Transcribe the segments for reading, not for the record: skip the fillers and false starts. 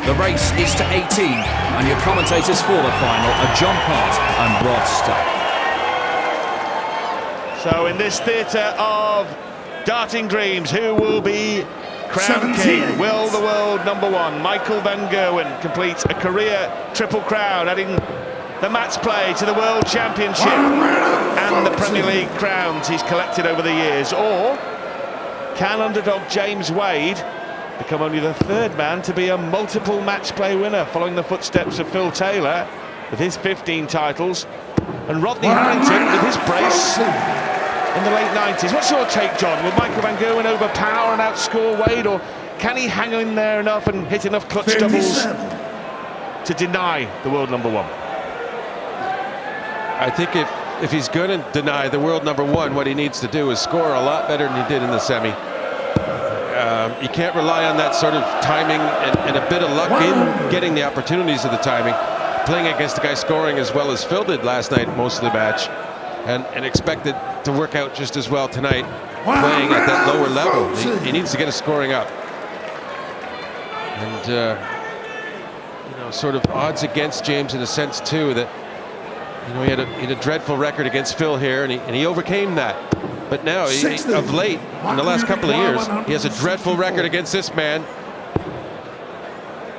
The race is to 18, and your commentators for the final are John Part and Rod Stuck. So in this theatre of darting dreams, who will be crowned king? Will the world #1, Michael van Gerwen, complete a career triple crown, adding the match play to the World Championship and the Premier League crowns he's collected over the years? Or can underdog James Wade become only the third man to be a multiple match play winner, following the footsteps of Phil Taylor with his 15 titles and Rodney Harrington with his brace in the late 90s? What's your take, John? Will Michael van Gerwen overpower and outscore Wade, or can he hang in there enough and hit enough clutch doubles to deny the world #1? I think if he's going to deny the world #1, what he needs to do is score a lot better than he did in the semi. You can't rely on that sort of timing and a bit of luck in getting the opportunities of the timing. Playing against a guy scoring as well as Phil did last night most of the match, and expect it to work out just as well tonight, playing at that lower level. He needs to get his scoring up. And, you know, sort of odds against James in a sense, too, that, you know, he had a dreadful record against Phil here, and he overcame that. But now, of late, in the last couple of years, he has a dreadful record against this man.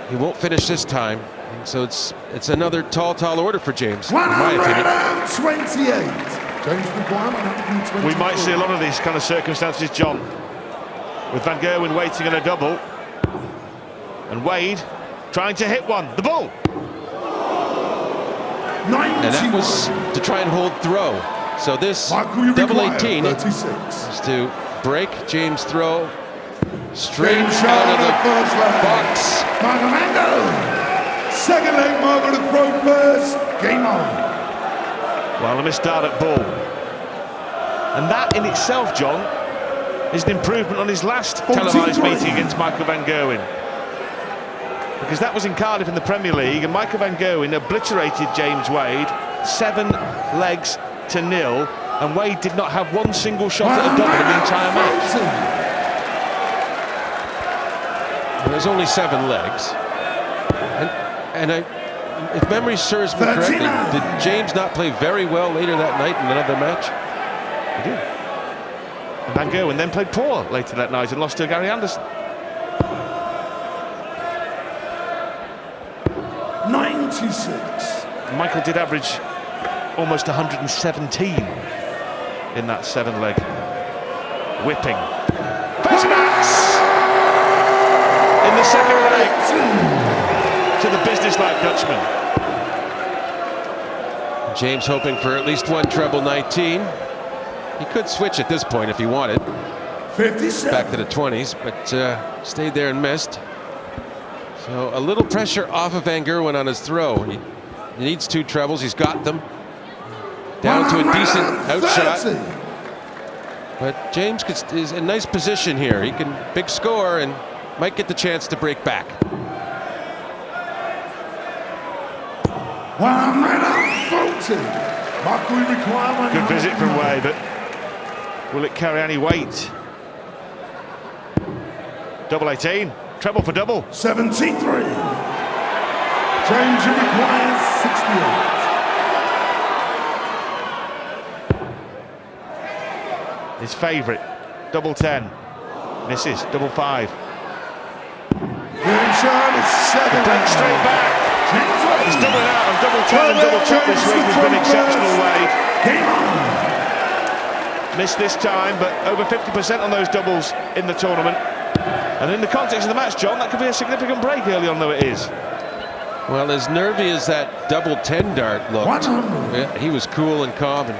He won't finish this time, and so it's another tall order for James, in my opinion. 128. We might see a lot of these kind of circumstances, John, with Van Gerwen waiting on a double, and Wade trying to hit one. The ball! And that was to try and hold throw. So this double 18 is to break James' throw straight out of the box. Second leg, Margaret to throw first. Game on. Well, a missed start at ball. And that in itself, John, is an improvement on his last televised meeting against Michael van Gerwen. Because that was in Cardiff in the Premier League, and Michael van Gerwen obliterated James Wade 7 legs to 0, and Wade did not have one single shot at a double in the entire match. Well, there's only 7 legs. And if memory serves me correctly, did James not play very well later that night in another match? He did. And Van Gerwen then played poor later that night and lost to Gary Anderson. 96. Michael did average almost 117 in that 7-leg whipping. Face mats in the second leg to the businesslike Dutchman. James hoping for at least one treble 19. He could switch at this point if he wanted. 57. Back to the 20s, but stayed there and missed. So a little pressure off of Van Gerwen on his throw. He needs 2 trebles. He's got them. Down to a decent outshot. But James is in a nice position here. He can big score and might get the chance to break back. Good visit from Wade, but will it carry any weight? Double 18, treble for double. 73. James requires 68. His favourite, double 10, misses, double 5. Break straight back. He's doubling out on double 10 and double 2 this week. Has been exceptional, Wade. Missed this time, but over 50% on those doubles in the tournament. And in the context of the match, John, that could be a significant break early on, though it is. Well, as nervy as that double 10 dart looked, he was cool and calm and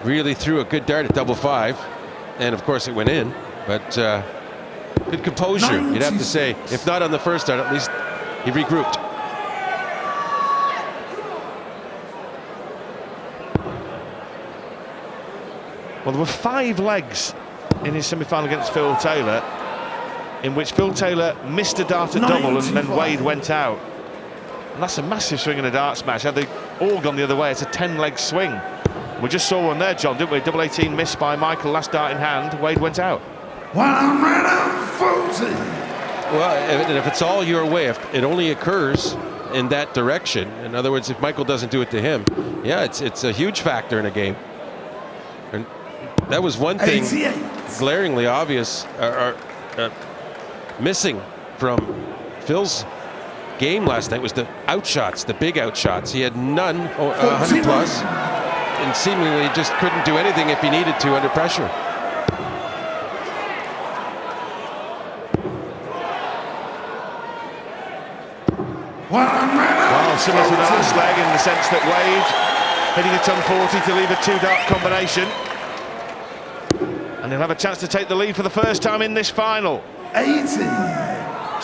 really threw a good dart at double 5, and of course it went in, but good composure, you'd have to say. If not on the first dart, at least he regrouped. Well, there were 5 legs in his semi-final against Phil Taylor, in which Phil Taylor missed a dart at double and then Wade went out. And that's a massive swing in a darts match. Had they all gone the other way, it's a 10-leg swing. We just saw one there, John, didn't we? Double 18 missed by Michael, last dart in hand. Wade went out. 140. Well, if it's all your way, if it only occurs in that direction, in other words, if Michael doesn't do it to him, yeah, it's a huge factor in a game. And that was one thing 88. glaringly obvious, missing from Phil's game last night was the outshots, the big outshots. He had none, 100 plus, and seemingly just couldn't do anything if he needed to under pressure. Well, similar to the last leg in the sense that Wade hitting a ton 40 to leave a 2-dart combination. And he'll have a chance to take the lead for the first time in this final. 80.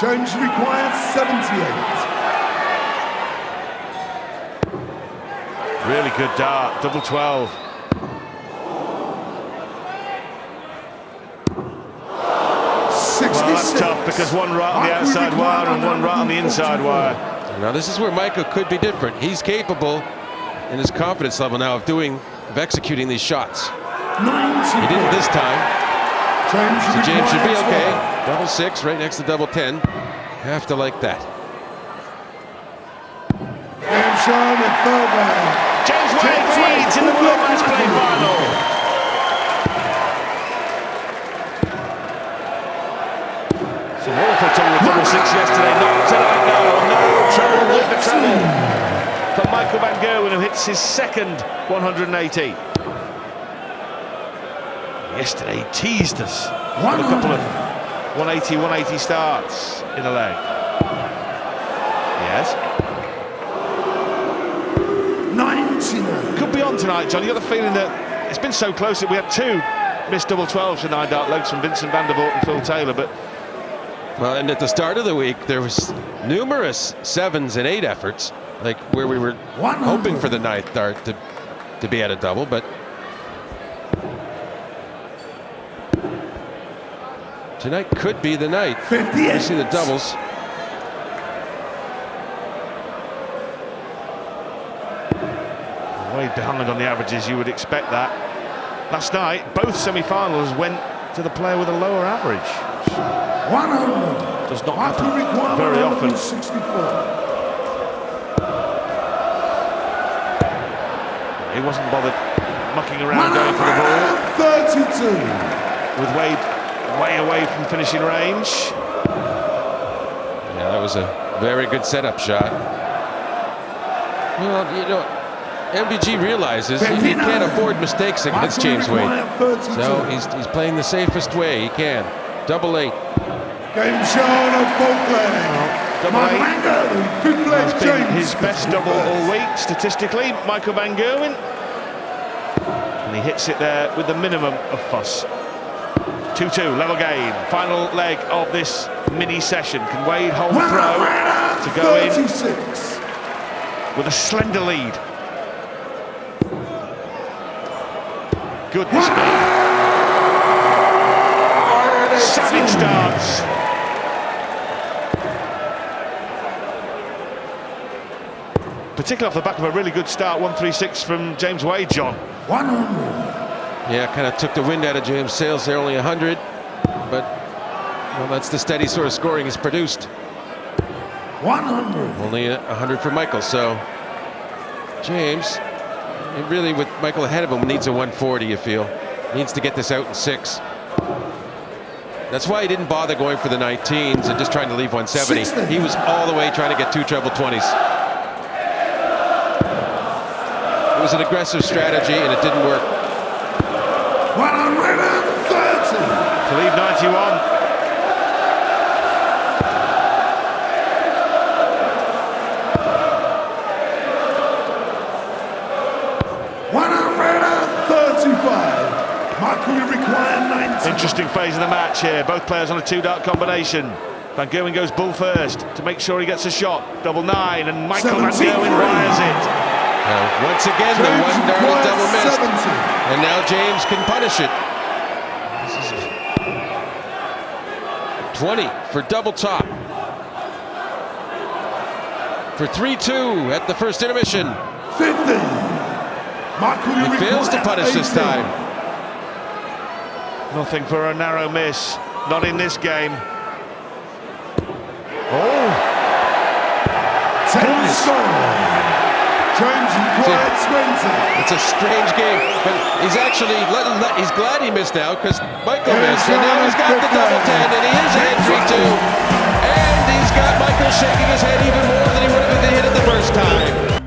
Jones requires 78. Really good dart, double 12. Well, that's tough because one right on the outside wire and one right on the inside wire. Now this is where Michael could be different. He's capable in his confidence level now of executing these shots. 90. He didn't this time. So James should be okay. 12. Double 6 right next to double 10. Have to like that. James Shaw in third round. James Wade leads in the World Matchplay Final. Some awful trouble with double 6 yesterday. Not tonight, no trouble with the treble for Michael van Gerwen, who hits his second 180. Yesterday he teased us with a couple of 180 starts in a leg. Yes. 99. Could be on tonight, John. You got the feeling that it's been so close that we had 2 missed double 12s for 9-dart legs from Vincent van der Voort and Phil Taylor, but Well, and at the start of the week, there was numerous 7s and 8 efforts, like where we were hoping for the 9th dart to be at a double, but tonight could be the night. 58. You see the doubles. way behind on the averages, you would expect that. Last night, both semi-finals went to the player with a lower average. 100. Does not happen very often. 64. He wasn't bothered mucking around going for the ball. 32. With Wade way away from finishing range. Yeah, that was a very good setup shot. Well, you know, MVG realizes he can't afford mistakes against James Wade. So he's playing the safest way he can. Double 8. Game shown of Falkland. Double 8 has been James his best double all week, statistically, Michael van Gerwen. And he hits it there with the minimum of fuss. 2-2, level game. Final leg of this mini session. Can Wade hold the throw to go in 36. with a slender lead? Goodness me. Savage darts. Particularly off the back of a really good start, 136 from James Wade, John. 100. Yeah, kind of took the wind out of James' sails there, only 100. But, well, that's the steady sort of scoring he's produced. 100. Only 100 for Michael, so James, he really, with Michael ahead of him, needs a 140, you feel. Needs to get this out in 6. That's why he didn't bother going for the 19s and just trying to leave 170. 60. He was all the way trying to get 2 treble 20s. It was an aggressive strategy and it didn't work. 130. To leave 91. Michael, you require 90. Interesting phase of the match here. Both players on a 2-dart combination. Van Gerwen goes bull first to make sure he gets a shot. Double 9, and Michael van Gerwen wires it. Once again, the 1-dart double missed. 70. And now James can punish it. This is 20 for double top. For 3-2 at the first intermission. 50. Michael, you He fails to require punish this 80. time. Nothing for a narrow miss. Not in this game. Second score. James required 20. It's a strange game, but he's actually he's glad he missed out because Michael missed, and now he's got the double 10, and he is ahead 3-2. And he's got Michael shaking his head even more than he would have if he hit it the first time.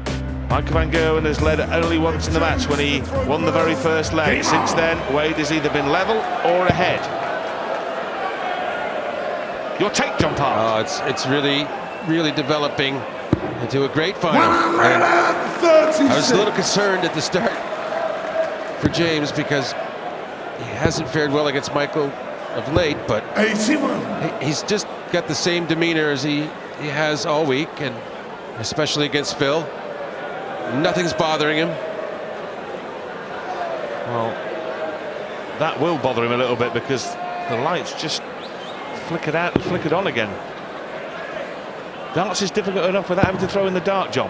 Michael van Gerwen has led only once in the match when he won the very first leg. Since then, Wade has either been level or ahead. Your take, John Park. Oh, it's really developing into a great final. I was a little concerned at the start for James because he hasn't fared well against Michael of late, but 81. he's just got the same demeanor as he has all week, and especially against Phil. Nothing's bothering him. Well, that will bother him a little bit because the lights just flickered out and flickered on again. Darts is difficult enough without having to throw in the dart, John.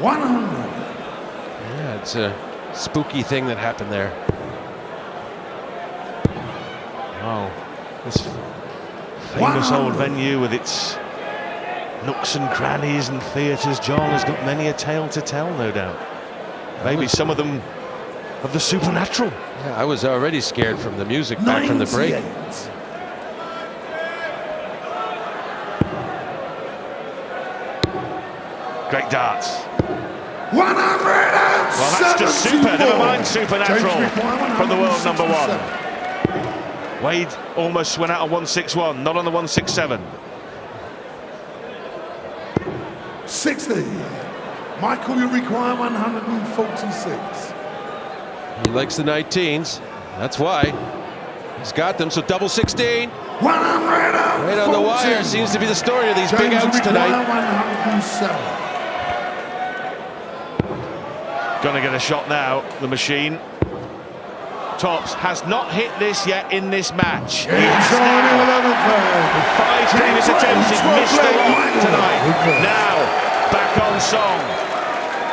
100. Yeah, it's a spooky thing that happened there. Wow, this famous old venue with its nooks and crannies and theatres, John, has got many a tale to tell, no doubt. Maybe some of them of the supernatural. Yeah, I was already scared from the music back from the break. 98. Great darts. 174. Well, that's just super. Never mind supernatural from the world number one. Wade almost went out on 161, not on the 167. 60. Michael, you require 146. He likes the 19s. That's why. He's got them, so double 16. 114. Right on the wire seems to be the story of these big James, outs you require tonight. 107. Gonna get a shot now, the machine. Tops has not hit this yet in this match. He has now. 5 previous attempts, he's missed a lot tonight. Now, back on song,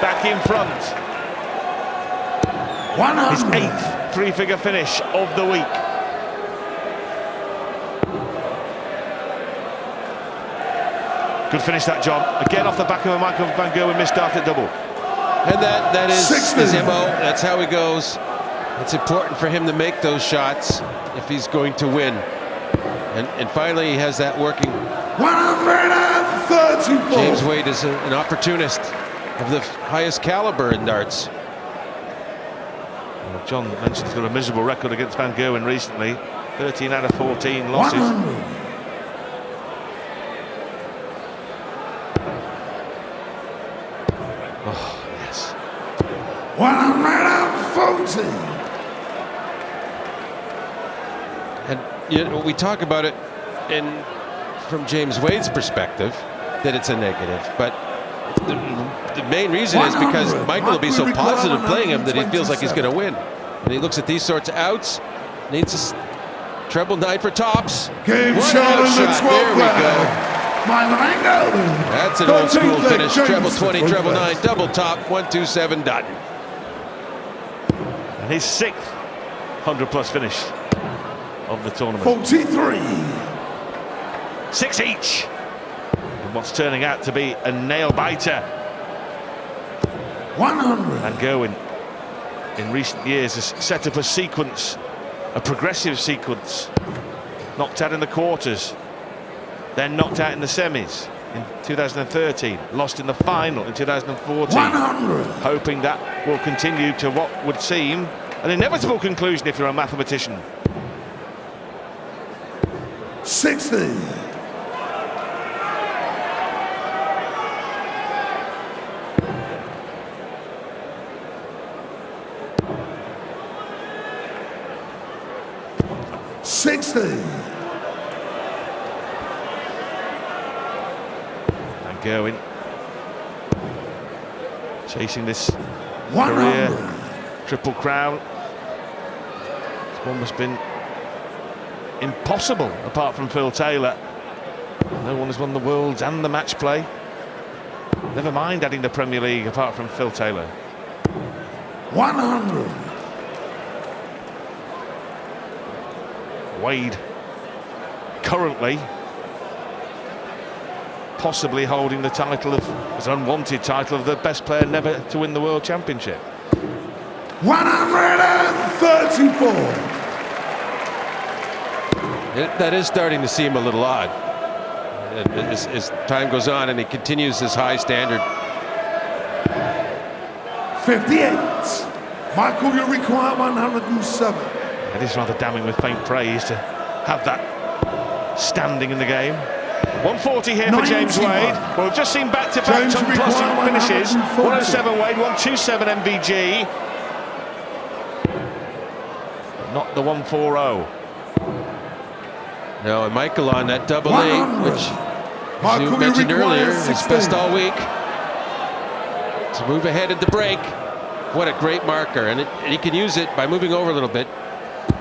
back in front. His 8th three-figure finish of the week. Good finish that, John. Again off the back of a Michael van Gerwen missed dart at double. And that is 60. his MO. That's how he goes. It's important for him to make those shots if he's going to win. And finally, he has that working. 134. James Wade is an opportunist of the highest caliber in darts. Well, John mentioned he's got a miserable record against Van Gerwen recently. 13 out of 14 losses. 100. Oh, yes. 140. And you know, we talk about it from James Wade's perspective that it's a negative, but the main reason is because Michael will be so positive playing him that he feels like he's going to win. And he looks at these sorts of outs, needs a treble 9 for tops. Game What shot an in the outshot. 12th There we round. go. That's an old school finish. Treble 20, treble 9, double top, 127 done. And his 6th 100-plus finish of the tournament. 43. 6 each. And what's turning out to be a nail-biter. 100. Van Gerwen, in recent years, has set up a sequence, a progressive sequence. Knocked out in the quarters, then knocked out in the semis in 2013, lost in the final in 2014. 100. Hoping that will continue to what would seem an inevitable conclusion if you're a mathematician. 60. 60. Van Gerwen chasing this 100. career triple crown. It's almost been impossible apart from Phil Taylor. No one has won the Worlds and the match play. Never mind adding the Premier League apart from Phil Taylor. 100. Wade currently possibly holding the title of, as unwanted title of the best player never to win the World Championship. 134. That is starting to seem a little odd as time goes on and he continues his high standard. 58. Michael, you require 107. It is rather damning with faint praise to have that standing in the game. 140 here for James 91. Wade. Well, we've just seen back-to-back James top plus require finishes. 140. 107 Wade, 127 MVG. Not the 140. No, and Michael on that double eight, 100. which, as Michael, you you mentioned require earlier, is 16. best all week. To move ahead at the break. What a great marker, and he can use it by moving over a little bit.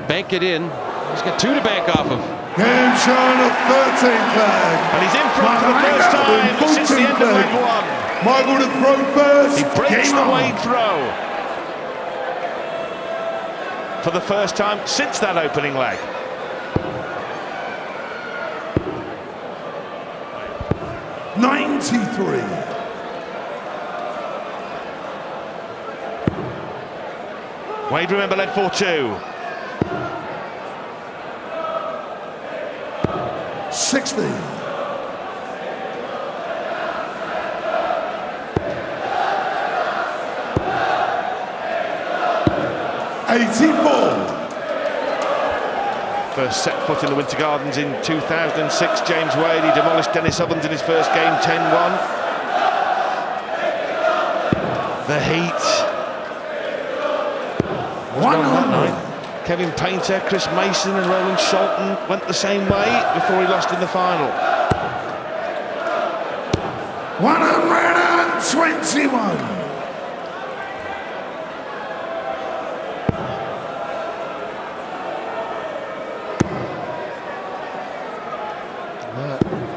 Bank it in. He's got 2 to bank off of. Game showing a 13 flag. And he's in front for the first time since the end of leg 1. Michael to throw first. He breaks Game the on. Wade throw. For the first time since that opening leg. '93. Wade, remember, led 4-2. 60. 84. First set foot in the Winter Gardens in 2006, James Wade. He demolished Dennis Ovens in his first game, 10-1. The heat. Was on that night. Kevin Painter, Chris Mason and Roland Sholton went the same way before he lost in the final. 121.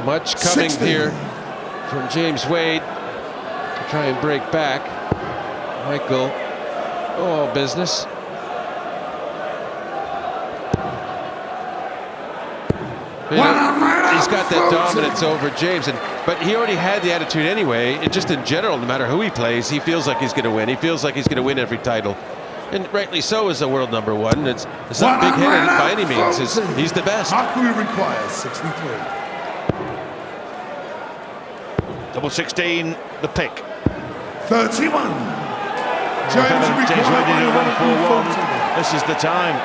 Much coming 60. here from James Wade to try and break back. Michael, all business. You know, he's got that dominance over James, but he already had the attitude anyway. And just in general, no matter who he plays, he feels like he's going to win. He feels like he's going to win every title, and rightly so as a world number one. It's not big-headed by any means. He's the best. Michael requires 63. Double 16, the pick. 31. James Wade did a 1-4-1. 141. This is the time.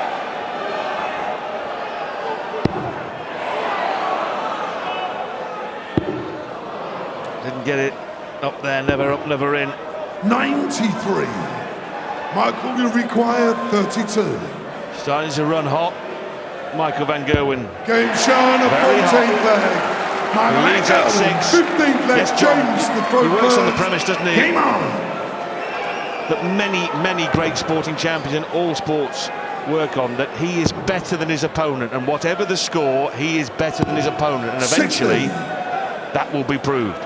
Didn't get it up there, never up, never in. 93. Michael, you require 32. Starting to run hot. Michael van Gerwen. Game showing a Very 14th leg. Michael van Leads 8-6. Gerwen, 15th leg. Yes, John. James the throw He works on the first. premise, doesn't he? Game on. That many great sporting champions in all sports work on, that he is better than his opponent, and whatever the score, he is better than his opponent, and eventually 60. that will be proved.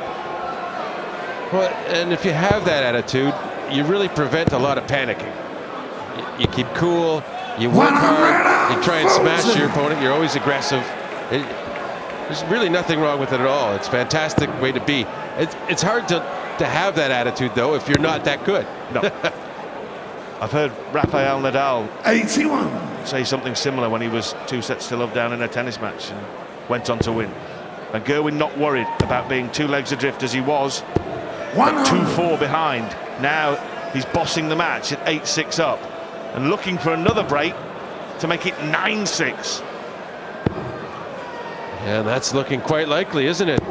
Well, and if you have that attitude, you really prevent a lot of panicking. You keep cool, you work hard, you try and smash your opponent, you're always aggressive. There's really nothing wrong with it at all. It's a fantastic way to be. It's hard to have that attitude, though, if you're not that good. No. I've heard Rafael Nadal 81. say something similar when he was 2 sets to love down in a tennis match and went on to win. And Gerwin not worried about being 2 legs adrift as he was, but 2-4 behind. Now he's bossing the match at 8-6 up and looking for another break to make it 9-6. Yeah, that's looking quite likely, isn't it?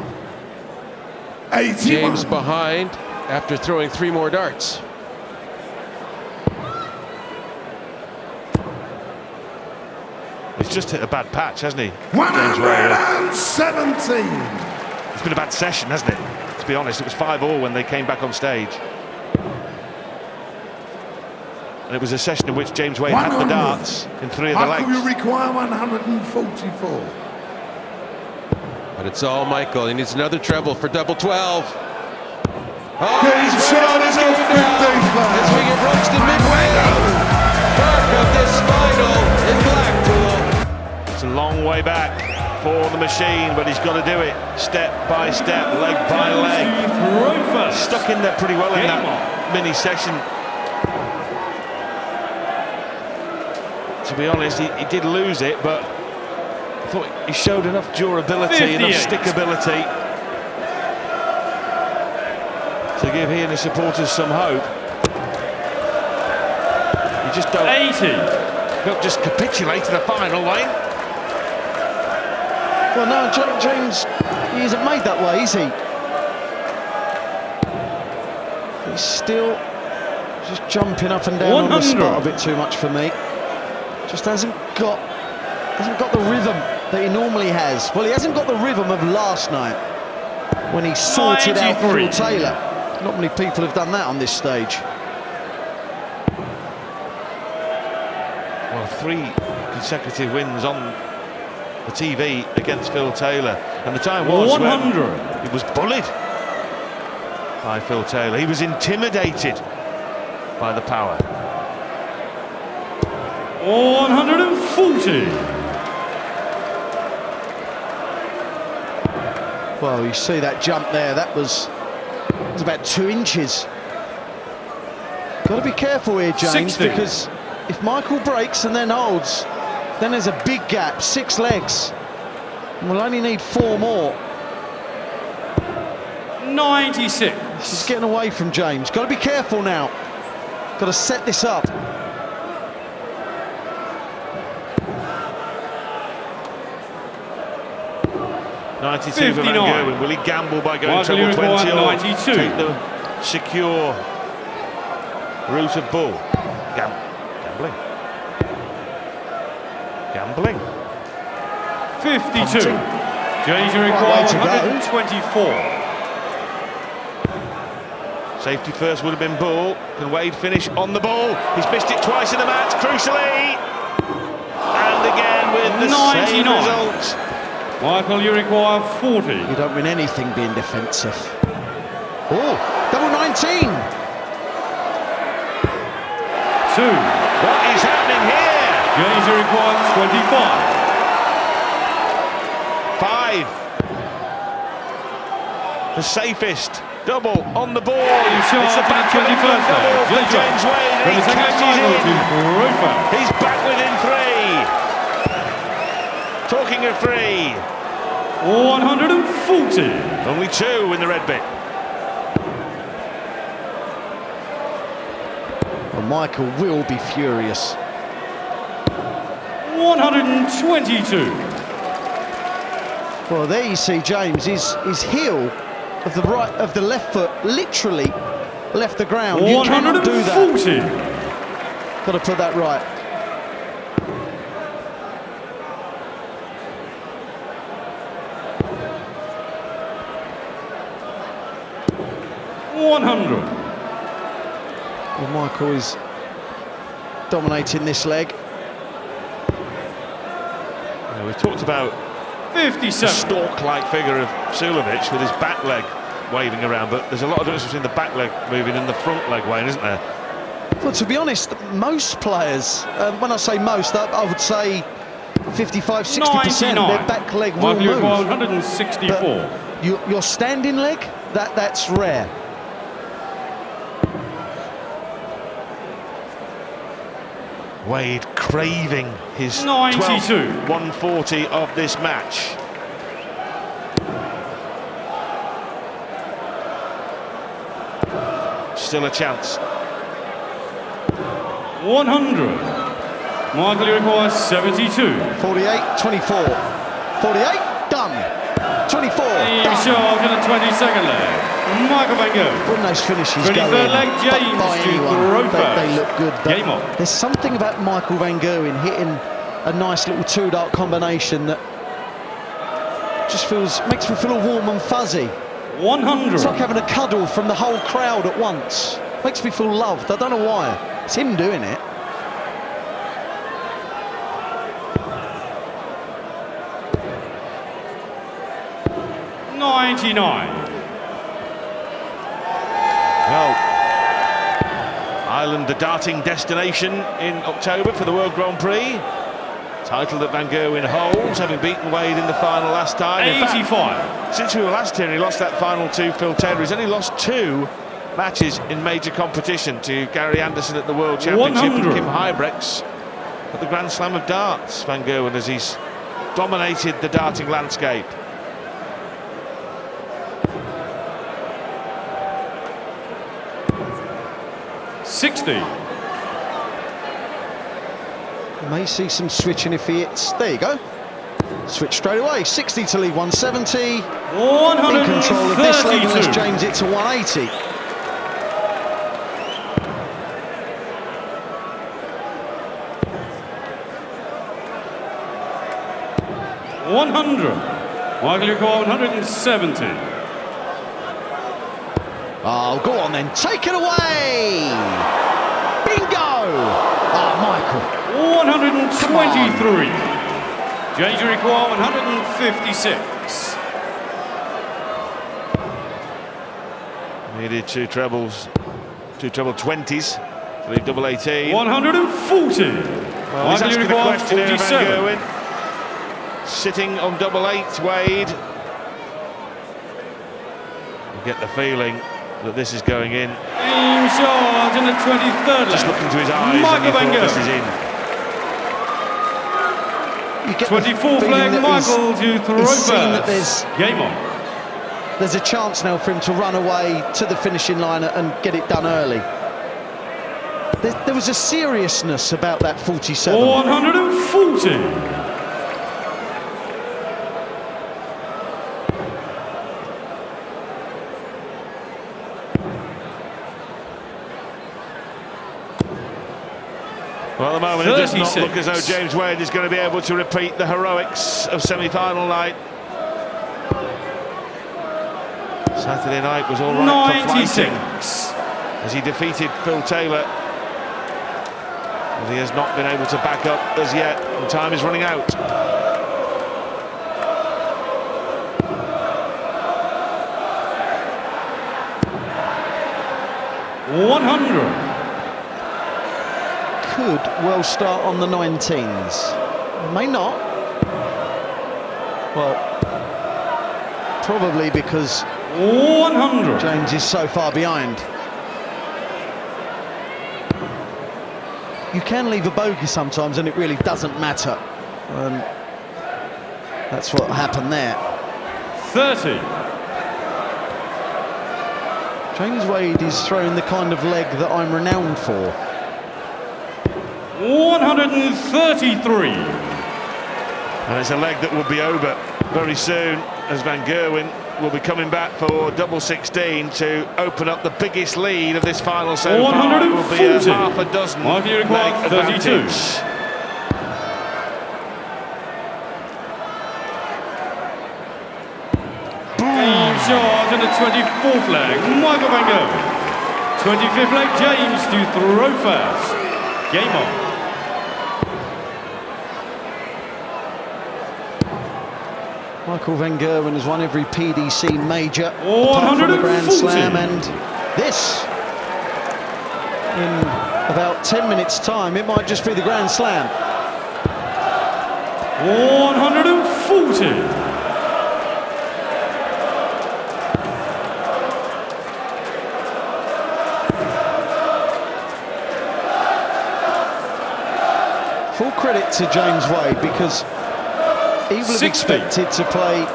81. James behind after throwing 3 more darts. He's just hit a bad patch, hasn't he? 117. It's been a bad session, hasn't it? To be honest, it was 5-all when they came back on stage. And it was a session in which James Wade had the darts in 3 of the Michael, you legs. require 144. But it's all Michael. He needs another treble for double 12. Oh, Game he's shot ready is for a this game now. 15th flag. As we get roached in midway. Part of this final in Blackpool. It's a long way back. for the machine, but he's got to do it step by step, leg by leg. Stuck in there pretty well in that mini session. To be honest, he did lose it, but I thought he showed enough durability, enough stickability to give he and his supporters some hope. You just don't just capitulate in the final, Wayne. Well, no, James, he isn't made that way, is he? He's still just jumping up and down on the spot a bit too much for me. Just hasn't got the rhythm that he normally has. Well, he hasn't got the rhythm of last night when he sorted out Phil Taylor. Not many people have done that on this stage. Well, 3 consecutive wins on the TV against Phil Taylor, and the time was 100. When he was bullied by Phil Taylor. He was intimidated by the power. 140. Well, you see that jump there, that was about 2 inches. Got to be careful here, James, 60. because if Michael breaks and then holds, then there's a big gap, 6 legs. And we'll only need 4 more. 96. He's getting away from James. Got to be careful now. Got to set this up. 92 for Van Gerwen. Will he gamble by going treble 20 or 92. take the secure route of bull? Gambling. Gambling. 52. James requires 124. Safety first would have been bull. Can Wade finish on the ball? He's missed it twice in the match, crucially. And again with the 99. same result. Michael, you require 40. You don't win anything being defensive. Oh, double 19. 2. What is happening here? James requires 25. 5. The safest. Double on the ball. It's the back of the double for James Wade. He cashes in. He's back within 3. Talking of 3. 140. Only 2 in the red bit. Well, Michael will be furious. 122. Well, there you see James. His heel of the left foot literally left the ground. You cannot do that. Got to put that right. 100. Well, Michael is dominating this leg. We've talked about 57. the stork-like figure of Sulovic with his back leg waving around, but there's a lot of difference between the back leg moving and the front leg, Wayne, isn't there? Well, to be honest, most players, when I say most, I would say 55, 60%, their back leg will move. 164. But your standing leg, that's rare. Wade craving his 92. 12th 140 of this match. Still a chance. 100. Michael, you require 72. 48, 24. 48, done. 24, He's done. sharp in the 22nd leg. Michael van Gerwen. When those finishes 23rd go in, leg, James by to anyone, throw they first. look good. But Game on. there's something about Michael van Gerwen hitting a nice little 2-dart combination that just makes me feel all warm and fuzzy. 100. It's like having a cuddle from the whole crowd at once. Makes me feel loved. I don't know why. It's him doing it. Well, Ireland, the darting destination in October for the World Grand Prix. Title that Van Gerwen holds, having beaten Wade in the final last time. In fact, 85. since we were last here, he lost that final to Phil Taylor. He's only lost 2 matches in major competition, to Gary Anderson at the World Championship 100. and Kim Huybrechts at the Grand Slam of Darts. Van Gerwen, as he's dominated the darting landscape. May see some switching if he hits. There you go. Switch straight away. 60 to leave 170. In control of this leg unless James hits a 180. Michael, you call 170. Oh, go on then. Take it away. Bingo. Oh, Michael. 123. James, you require 156. Needed 2 trebles, 2 treble 20s to leave double 18. 140. Well, he's Michael, you asking a require question here, Van 47. Gerwen. Sitting on double 8, Wade. You get the feeling that this is going in. In charge in the 23rd Just lap. looking to his eyes, Michael and van you thought this is Gerwen. in. You get the 24 feeling flag, that Michael to throw he's seen that first. Game on. there's a chance now for him to run away to the finishing line and get it done early. There was a seriousness about that 47. 140. Well, at the moment, it does not 36. look as though James Wade is going to be able to repeat the heroics of semi-final night. Saturday night was all right for 96. fighting as he defeated Phil Taylor. But he has not been able to back up as yet, and time is running out. Could well start on the 19s. May not. Well, probably because 100. James is so far behind. You can leave a bogey sometimes and it really doesn't matter. That's what happened there. 30. James Wade is throwing the kind of leg that I'm renowned for. 133. And it's a leg that will be over very soon, as Van Gerwen will be coming back for double 16 to open up the biggest lead of this final so far. It will be a 140. half a dozen Michael, you require leg 32. advantage. In charge in the 24th leg, Michael van Gerwen. 25th leg, James to throw first. Game on. Michael van Gerwen has won every PDC major apart from the Grand 140. Slam, and this, in about 10 minutes' time, it might just be the Grand Slam. 140. Full credit to James Wade, because he would have 60. expected to play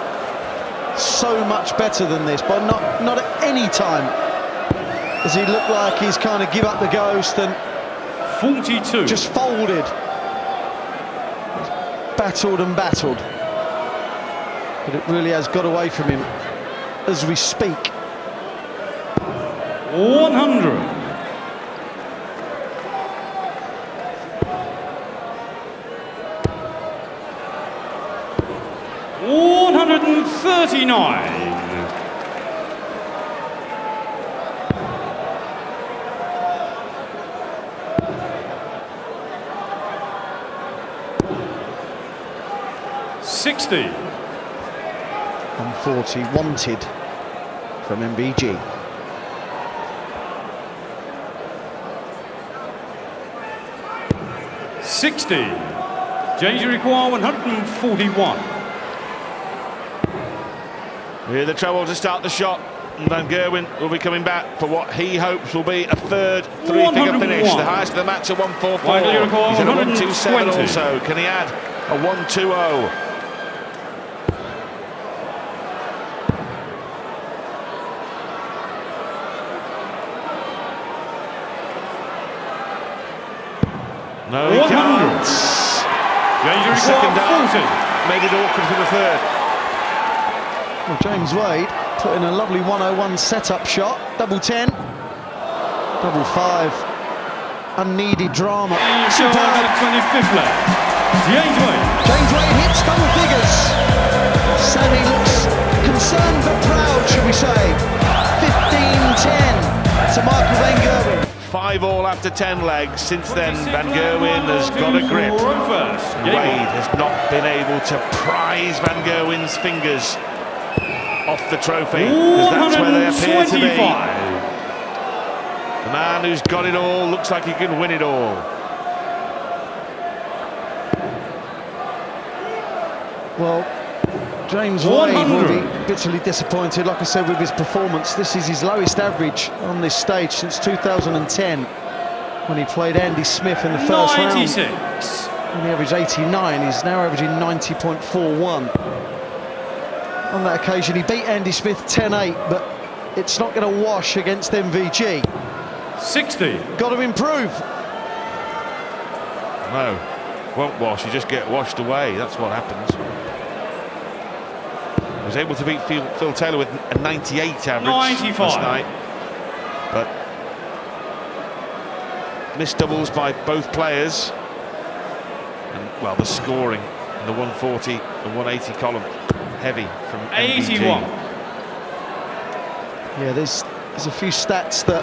so much better than this, but not at any time does he look like he's kind of give up the ghost and 42. just folded. He's battled and battled, but it really has got away from him as we speak. 100. $139. $60. 140 wanted from MVG. $60. James, you require 141. Here the treble to start the shot. And Van Gerwen will be coming back for what he hopes will be a third three-figure finish. The highest of the match at 144. Michael, you require He's at a 127 120. also. Can he add a 120? No, he can't. James, you Second require down 40. made it awkward for the third. Well, James Wade put in a lovely 101 setup shot, double 10, double 5, unneeded drama. Superb. 25th lap. James Wade. James Wade hits double figures. Sammy looks concerned but proud, should we say. 15-10 to Michael van Gerwen. 5-all after 10 legs. Since then, Van Gerwen has got a grip. Wade has not been able to prise Van Gerwen's fingers off the trophy, because that's where they appear to be. The man who's got it all looks like he can win it all. Well, James Wade will be bitterly disappointed, like I said, with his performance. This is his lowest average on this stage since 2010, when he played Andy Smith in the first 96. round. When he averaged 89, he's now averaging 90.41. On that occasion, he beat Andy Smith 10-8, but it's not going to wash against MVG. 60. Got to improve. No, won't wash, you just get washed away. That's what happens. Was able to beat Phil Taylor with a 98 average 95. last night, but missed doubles by both players, and well, the scoring in the 140 and 180 column heavy from MVG. 81. Yeah, there's a few stats that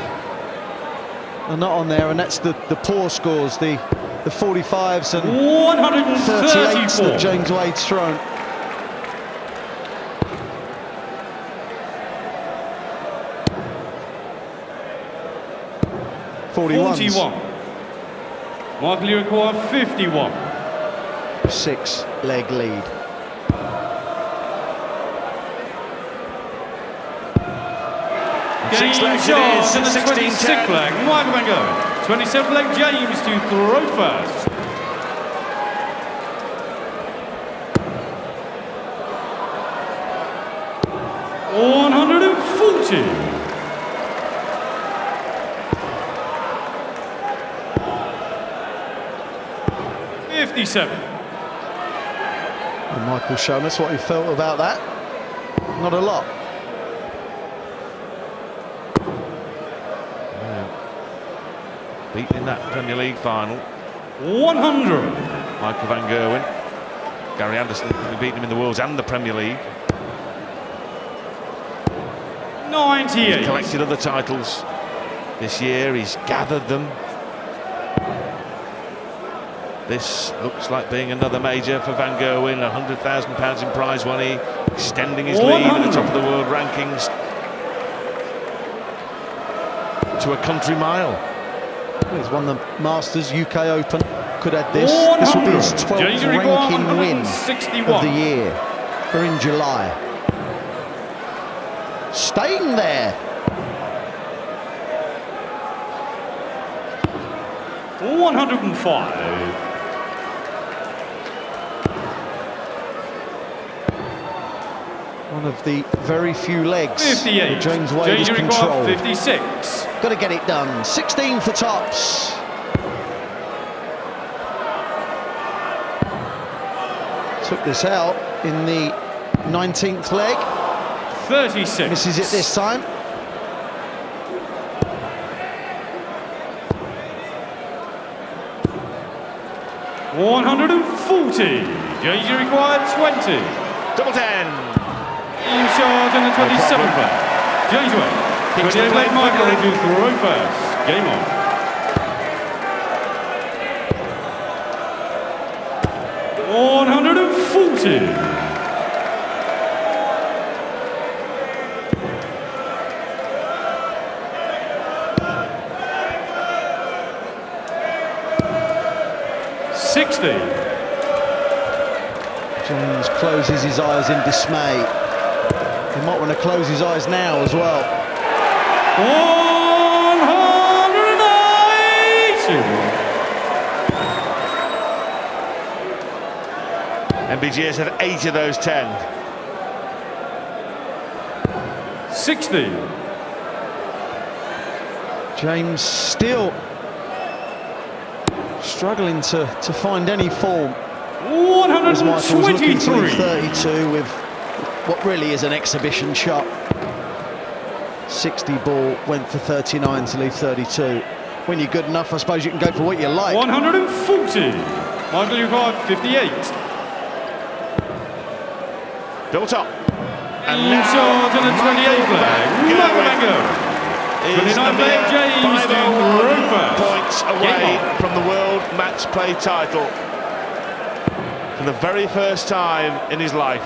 are not on there, and that's the poor scores, the 45s and 38s that James Wade's thrown. Michael, you require 51. 6-leg lead. Six legs it is, and the 16-10. 26th leg, Michael van Gerwen. 27th leg, James to throw first. $140. And Michael's shown us what he felt about that. Not a lot. Beaten in that Premier League final. 100. Michael van Gerwen. Gary Anderson, who beat him in the Worlds and the Premier League. 98. He's collected other titles this year, he's gathered them. This looks like being another major for Van Gerwen, £100,000 in prize money, extending his lead at the top of the world rankings to a country mile. He's won the Masters, UK Open. Could add this. This will be his 12th ranking win of the year. We're in July. Staying there. 105. One of the very few legs 58. that James Wade has controlled. 56. Got to get it done. 16 for tops. Took this out in the 19th leg. 36. Misses it this time. $140. James, you require 20. Double 10. In charge on the 27th leg. James Wade. 28th leg, Michael to throw first. Game on. $140. James closes his eyes in dismay. He might want to close his eyes now as well. 180. MBG has had 8 of those 10. 60. James still struggling to find any form. As Michael was looking to leave 32 with what really is an exhibition shot. 60 ball, went for 39 to leave 32. When you're good enough, I suppose you can go for what you like. 140. Michael, you got 58. Built up. And shot on the 28 flag. Michael van Gerwen. 29 flag, James points away from the World Matchplay title. For the very first time in his life.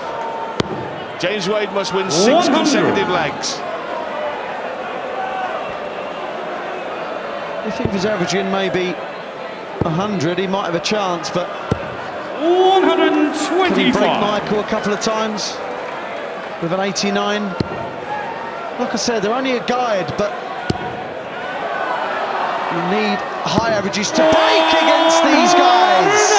James Wade must win 6 100. consecutive legs. If he was averaging maybe 100, he might have a chance, but 125. can he break Michael a couple of times with an 89? Like I said, they're only a guide, but you need high averages to break against these guys.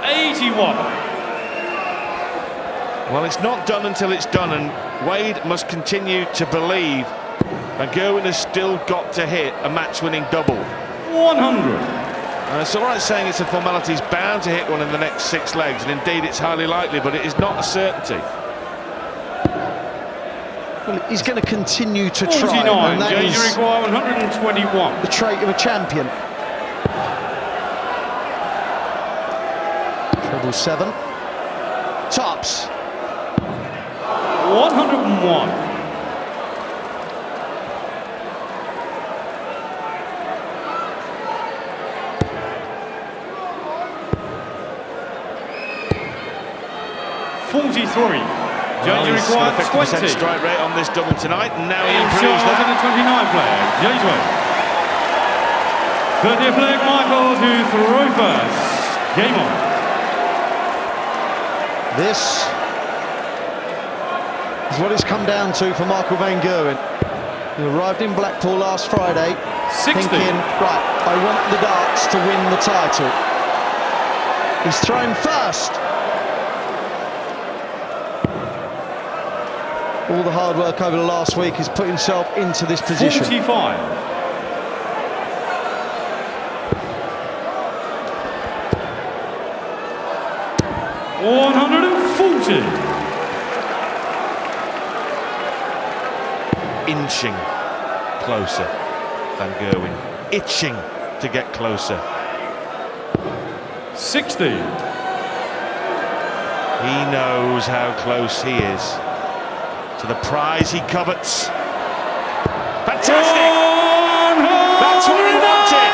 81. Well, it's not done until it's done, and Wade must continue to believe. Van Gerwen has still got to hit a match-winning double. 100. It's all right saying it's a formality. He's bound to hit one in the next 6 legs, and indeed it's highly likely, but it is not a certainty. Well, he's going to continue to 49. try, and that James, you is require 121. the trait of a champion. Treble 7. Tops. 101. James, you require 50% 20. strike rate on this double tonight, and now he improves Shot that. on the 29 flag. James Wade. 30th flag, Michael to throw first. Game on. This is what it's come down to for Michael van Gerwen. He arrived in Blackpool last Friday 60. thinking, right, I want the darts to win the title. He's thrown first. All the hard work over the last week has put himself into this position. 45. $140. Inching closer, Van Gerwen. Itching to get closer. 60. He knows how close he is to the prize he covets. Fantastic! That's what he wanted!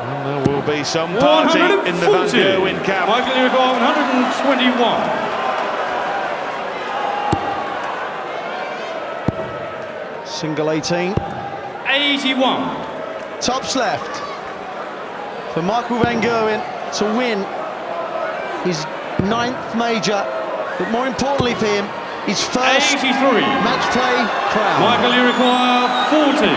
And there will be some party in the Van Gerwen camp. Michael, you got 121. Single 18. 81. Tops left for Michael van Gerwen to win his 9th major, but more importantly for him, his first 83. match play crown. Michael, you require 40.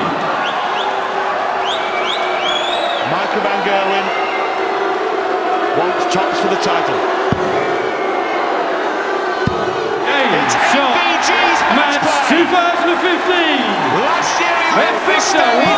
Michael van Gerwen wants tops for the title. Shot. MBG's Match match play. 2015. Last year he Red won this Victor.